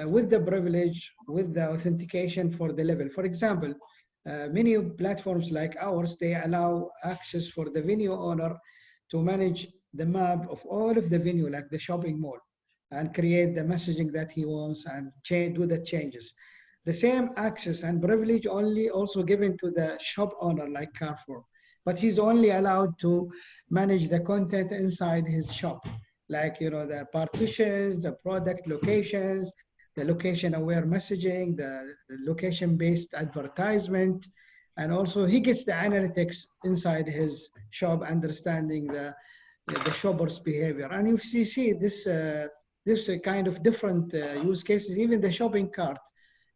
with the privilege, with the authentication for the level. For example, many platforms like ours, they allow access for the venue owner to manage the map of all of the venue, like the shopping mall, and create the messaging that he wants and do the changes. The same access and privilege only also given to the shop owner like Carrefour, but he's only allowed to manage the content inside his shop, like the partitions, the product locations, the location-aware messaging, the location-based advertisement, and also he gets the analytics inside his shop, understanding the shopper's behavior. And if you see this, this kind of different use cases, even the shopping cart,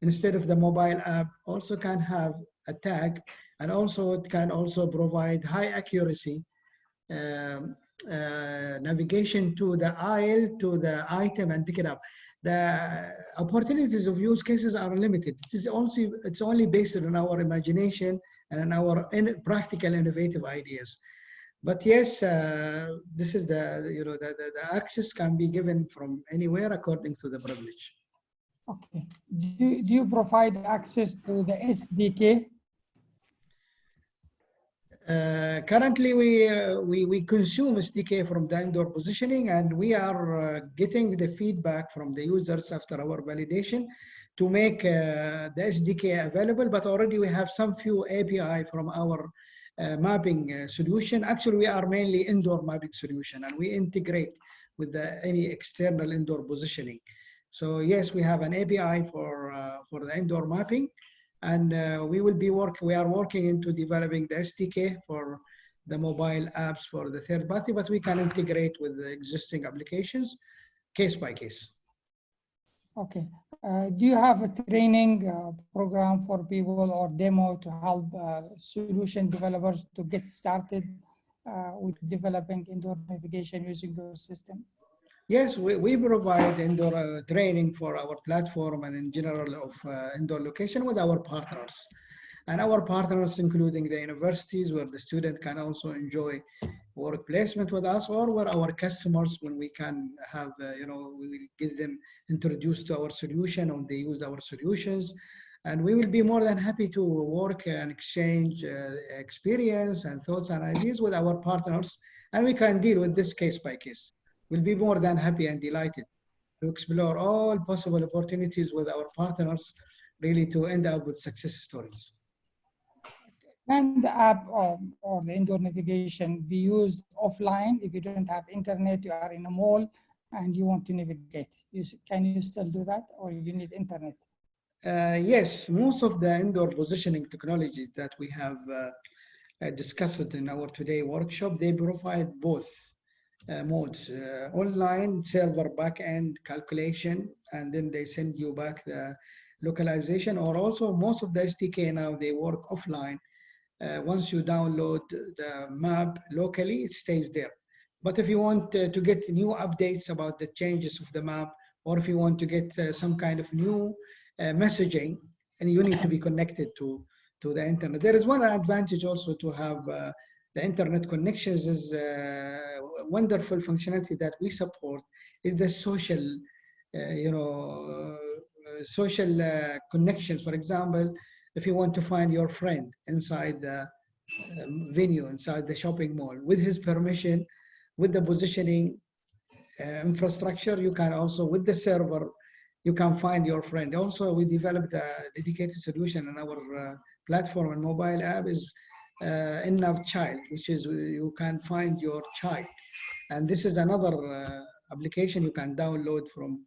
instead of the mobile app, also can have a tag, and also it can also provide high accuracy navigation to the aisle, to the item, and pick it up. The opportunities of use cases are limited. It's only based on our imagination and our practical, innovative ideas. But yes, this is the access can be given from anywhere according to the privilege. Okay. Do you provide access to the SDK? Currently, we consume SDK from the indoor positioning, and we are getting the feedback from the users after our validation to make the SDK available. But already we have some few API from our mapping solution. Actually, we are mainly indoor mapping solution, and we integrate with any external indoor positioning. So yes, we have an API for the indoor mapping. And we are working into developing the SDK for the mobile apps for the third party, but we can integrate with the existing applications case by case. Okay. Do you have a training program for people or demo to help solution developers to get started with developing indoor navigation using your system? Yes, we provide indoor training for our platform and in general of indoor location with our partners. And our partners, including the universities where the student can also enjoy work placement with us, or where our customers, when we can have, we will get them introduced to our solution and they use our solutions. And we will be more than happy to work and exchange experience and thoughts and ideas with our partners. And we can deal with this case by case. We'll be more than happy and delighted to explore all possible opportunities with our partners, really to end up with success stories. Can the app or the indoor navigation be used offline if you don't have internet, you are in a mall and you want to navigate? Can you still do that, or you need internet? Yes, most of the indoor positioning technologies that we have discussed in our today workshop, they provide both modes, online server backend calculation, and then they send you back the localization, or also most of the SDK now, they work offline. Once you download the map locally, it stays there. But if you want to get new updates about the changes of the map, or if you want to get some kind of new messaging, and you need to be connected to the internet. There is one advantage also to have the internet connections is wonderful functionality that we support is the social, social connections. For example, if you want to find your friend inside the venue, inside the shopping mall, with his permission, with the positioning infrastructure, you can also, with the server, you can find your friend. Also, we developed a dedicated solution in our platform and mobile app is InNav child, which is you can find your child. And this is another application you can download from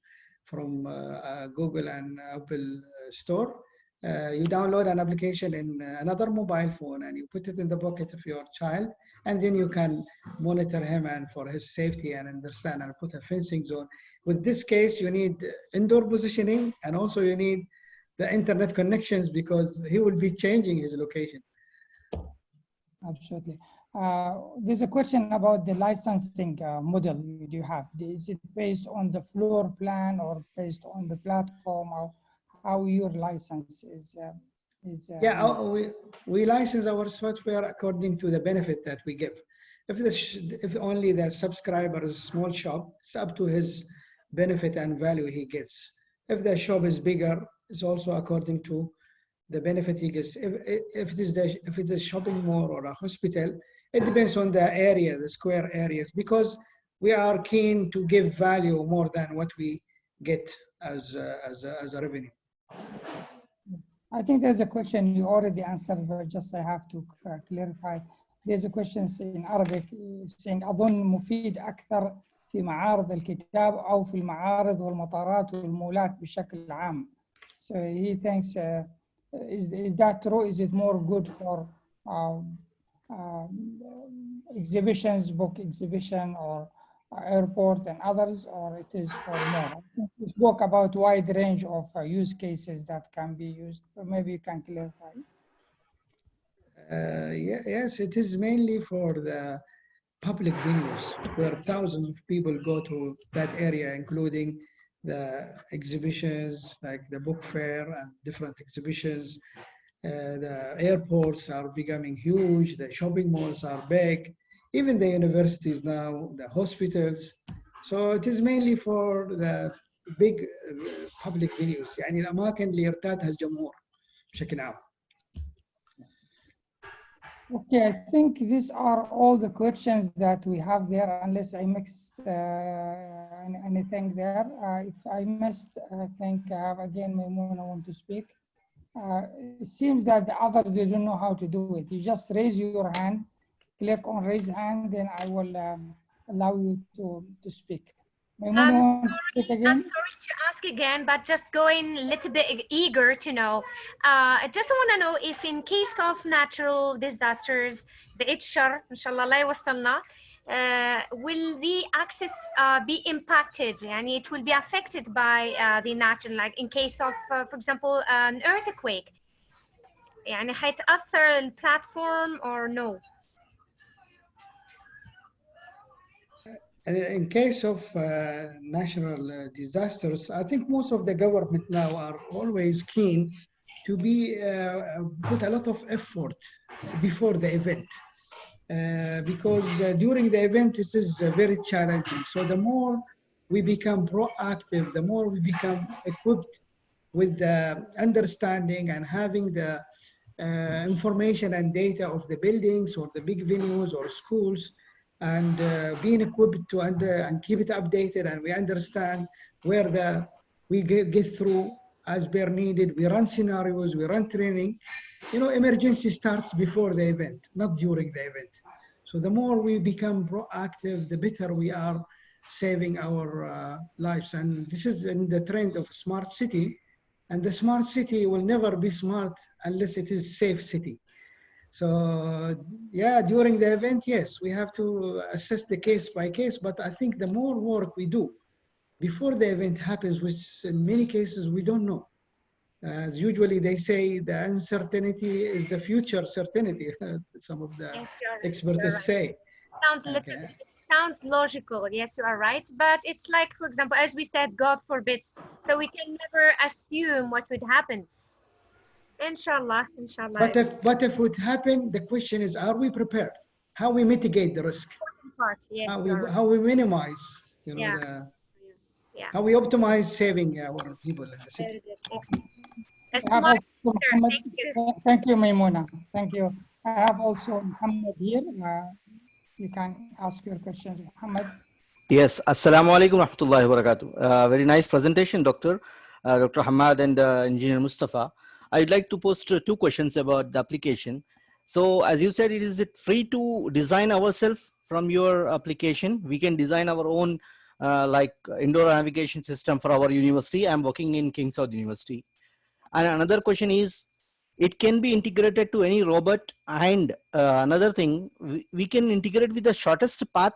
Google and Apple store. You download an application in another mobile phone and you put it in the pocket of your child, and then you can monitor him and for his safety and understand and put a fencing zone. With this case, you need indoor positioning, and also you need the internet connections because he will be changing his location. Absolutely. There's a question about the licensing model you have. Is it based on the floor plan or based on the platform, or how your license is? Yeah, we license our software according to the benefit that we give. If only the subscriber is a small shop, it's up to his benefit and value he gets. If the shop is bigger, it's also according to the benefit he gets. If it is a shopping mall or a hospital, it depends on the area, the square areas, because we are keen to give value more than what we get as a revenue. I think there's a question you already answered, but just I have to clarify. There's a question in Arabic saying أظن مفيد أكثر في معارض الكتاب أو في المعارض والمطارات والمولات بشكل عام. So he thinks, is that true? Is it more good for exhibitions, book exhibition, or airport and others, or it is for more? I think we spoke about wide range of use cases that can be used. Maybe you can clarify. Yes, it is mainly for the public venues where thousands of people go to that area, including the exhibitions like the book fair and different exhibitions. The airports are becoming huge, the shopping malls are big, even the universities now, the hospitals. So it is mainly for the big public venues. يعني الأماكن اللي يرتادها الجمهور بشكل عام. Okay, I think these are all the questions that we have there, unless I mixed anything there. If I missed, I think I have again Maimuna want to speak. It seems that the others, they don't know how to do it. You just raise your hand, click on raise hand, then I will allow you to speak. Maimuna, want to speak again? I'm sorry to ask again, but just going a little bit eager to know. I just want to know if in case of natural disasters, بعيد شر إن شاء الله لا يوصلنا, will the access be impacted? يعني it will be affected by the natural, like in case of, for example, an earthquake. يعني حيتأثر البلاتفورم or no? In case of natural disasters, I think most of the government now are always keen to be put a lot of effort before the event, because during the event it is very challenging. So the more we become proactive, the more we become equipped with the understanding and having the information and data of the buildings or the big venues or schools, and being equipped to and keep it updated, and we understand where we get through as per needed. We run scenarios, we run training. You know, emergency starts before the event, not during the event. So the more we become proactive, the better we are saving our lives. And this is in the trend of smart city. And the smart city will never be smart unless it is safe city. So yeah, during the event, yes, we have to assess the case by case, but I think the more work we do before the event happens, which in many cases we don't know. As usually they say, the uncertainty is the future certainty, some of the experts say. Sounds logical. Yes, you are right. But it's like, for example, as we said, God forbids. So we can never assume what would happen. Inshallah, inshallah. But if it would happen, the question is, are we prepared? How we mitigate the risk? Yes, how we minimize, you know, how we optimize saving our people in the city. Thank you, Maimuna. Thank you. I have also Muhammad here. You can ask your questions, Muhammad. Yes, Assalamu alaikum rahmatullahi wa barakatuh. Very nice presentation, Dr. Hamad and Engineer Mustafa. I'd like to post two questions about the application. So as you said, is it free to design ourselves from your application? We can design our own like indoor navigation system for our university. I'm working in King Saud University. And another question is, it can be integrated to any robot. And another thing, we can integrate with the shortest path,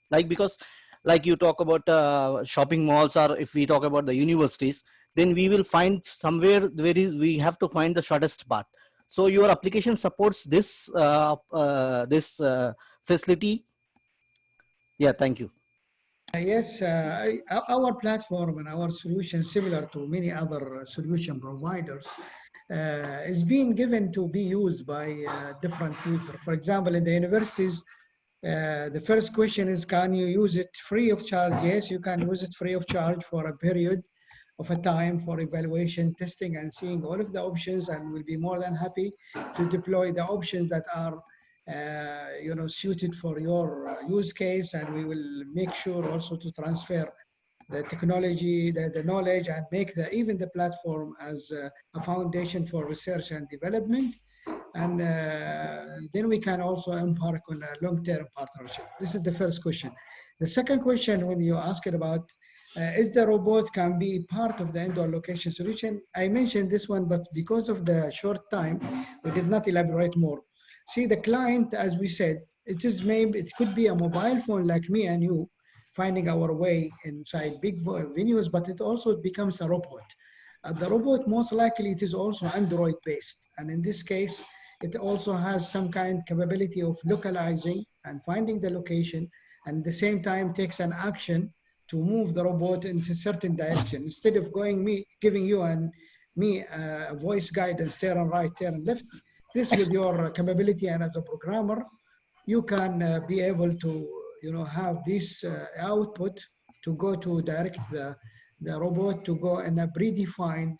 like because like you talk about shopping malls, or if we talk about the universities, then we will find somewhere where we have to find the shortest path. So your application supports this facility. Yeah, thank you. Yes, our platform and our solution, similar to many other solution providers, is being given to be used by different users. For example, in the universities, the first question is, can you use it free of charge? Yes, you can use it free of charge for a period of a time for evaluation, testing, and seeing all of the options, and we'll be more than happy to deploy the options that are you know, suited for your use case, and we will make sure also to transfer the technology, the knowledge, and make even the platform as a foundation for research and development. And then we can also embark on a long-term partnership. This is the first question. The second question, when you asked about is the robot can be part of the indoor location solution, I mentioned this one, but because of the short time, we did not elaborate more. See, the client, as we said, it could be a mobile phone like me and you, finding our way inside big venues, but it also becomes a robot. The robot, most likely, it is also Android-based. And in this case, it also has some kind of capability of localizing and finding the location, and at the same time takes an action to move the robot into a certain direction. Instead of giving you and me a voice guidance, turn right, turn left, this with your capability and as a programmer, you can be able to have this output to go to direct the robot to go in a predefined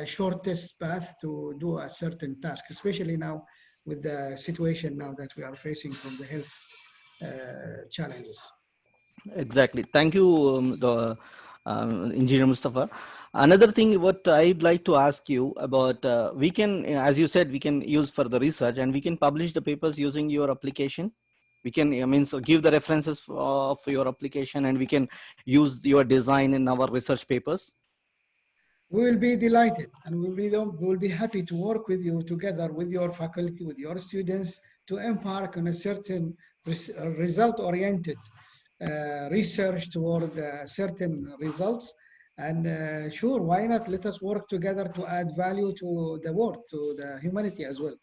shortest path to do a certain task, especially now with the situation now that we are facing from the health challenges. Exactly. Thank you, Engineer Mustafa. Another thing what I'd like to ask you about, we can, as you said, we can use for the research and we can publish the papers using your application. We can, so give the references of your application and we can use your design in our research papers. We will be delighted and we will be happy to work with you together with your faculty, with your students to embark on a certain result-oriented research toward certain results. And sure, why not? Let us work together to add value to the world, to the humanity as well.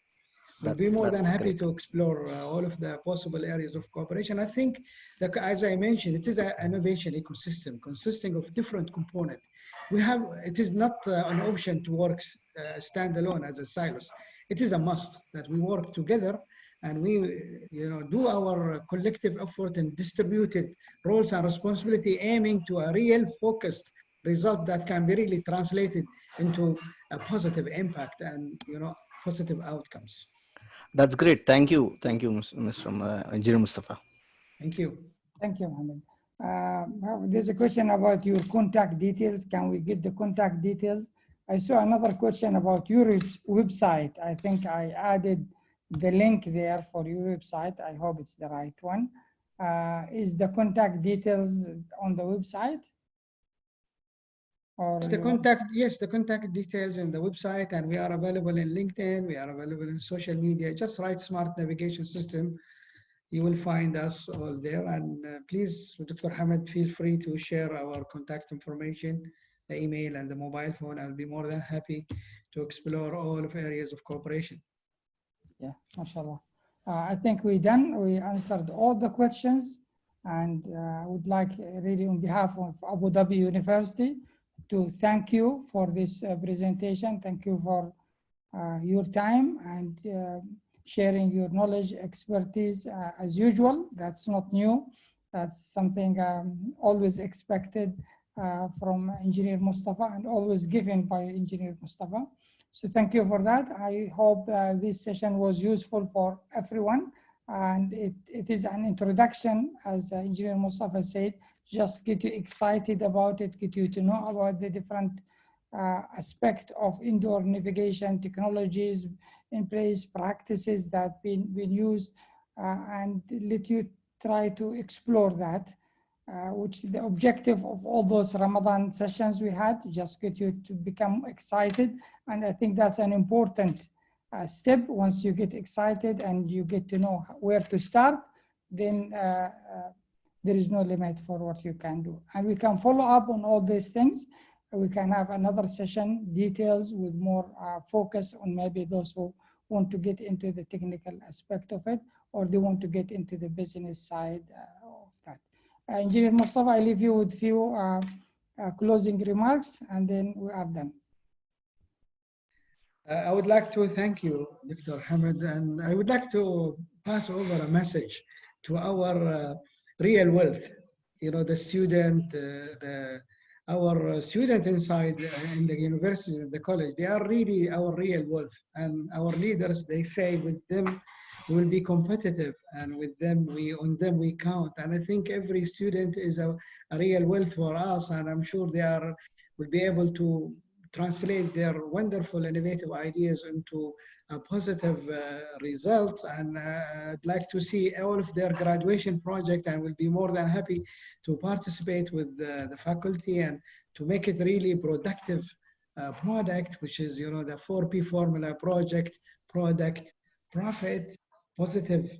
We'll be more than happy to explore all of the possible areas of cooperation. I think that, as I mentioned, it is an innovation ecosystem consisting of different components. It is not an option to work standalone as a silos. It is a must that we work together and we do our collective effort and distributed roles and responsibility, aiming to a real focused result that can be really translated into a positive impact and positive outcomes. That's great. Thank you. Thank you, Mr. Engineer Mustafa. Thank you. Thank you, Mohammed. There's a question about your contact details. Can we get the contact details? I saw another question about your website. I think I added the link there for your website. I hope it's the right one. Is the contact details on the website? Or the contact details in the website, and we are available in LinkedIn, we are available in social media. Just write Smart Navigation System. You will find us all there. And please, Dr. Hamid, feel free to share our contact information, the email and the mobile phone. I'll be more than happy to explore all of areas of cooperation. Yeah, mashallah. I think we answered all the questions, and I would like really on behalf of Abu Dhabi University to thank you for this presentation. Thank you for your time and sharing your knowledge, expertise as usual. That's not new. That's something always expected from Engineer Mustafa and always given by Engineer Mustafa. So thank you for that. I hope this session was useful for everyone. And it is an introduction, as Engineer Mustafa said, just get you excited about it, get you to know about the different aspect of indoor navigation technologies in place, practices that been used, and let you try to explore that, which the objective of all those Ramadan sessions we had, just get you to become excited. And I think that's an important step. Once you get excited and you get to know where to start, then there is no limit for what you can do. And we can follow up on all these things. We can have another session, details with more focus on maybe those who want to get into the technical aspect of it, or they want to get into the business side of that. Engineer Mustafa, I leave you with few closing remarks, and then we are done. I would like to thank you, Dr. Hamid, and I would like to pass over a message to our real wealth. The student, our students inside in the universities and the college, they are really our real wealth. And our leaders, they say with them, we will be competitive, and with them, on them we count. And I think every student is a real wealth for us, and I'm sure will be able to translate their wonderful innovative ideas into positive results, and I'd like to see all of their graduation project, and will be more than happy to participate with the faculty and to make it really productive product, which is, you know, the 4P formula: project, product, profit, positive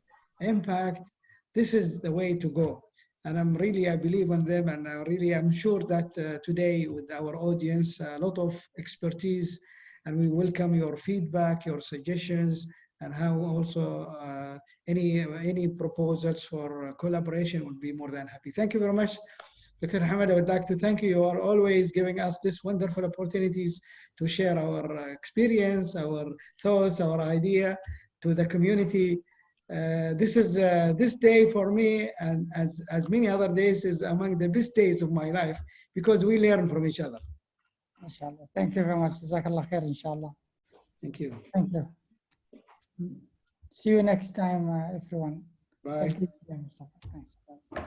impact. This is the way to go. And I believe in them, and I'm sure that today with our audience, a lot of expertise, and we welcome your feedback, your suggestions, and how also any proposals for collaboration would be more than happy. Thank you very much. Dr. Hamad, I would like to thank you. You are always giving us these wonderful opportunities to share our experience, our thoughts, our idea to the community. This day for me, and as many other days, is among the best days of my life, because we learn from each other. Inshallah. Thank you very much. Jazakallah khair, inshallah. Thank you. Thank you. See you next time, everyone. Bye. Thank you, Mustafa. Thanks. Bye.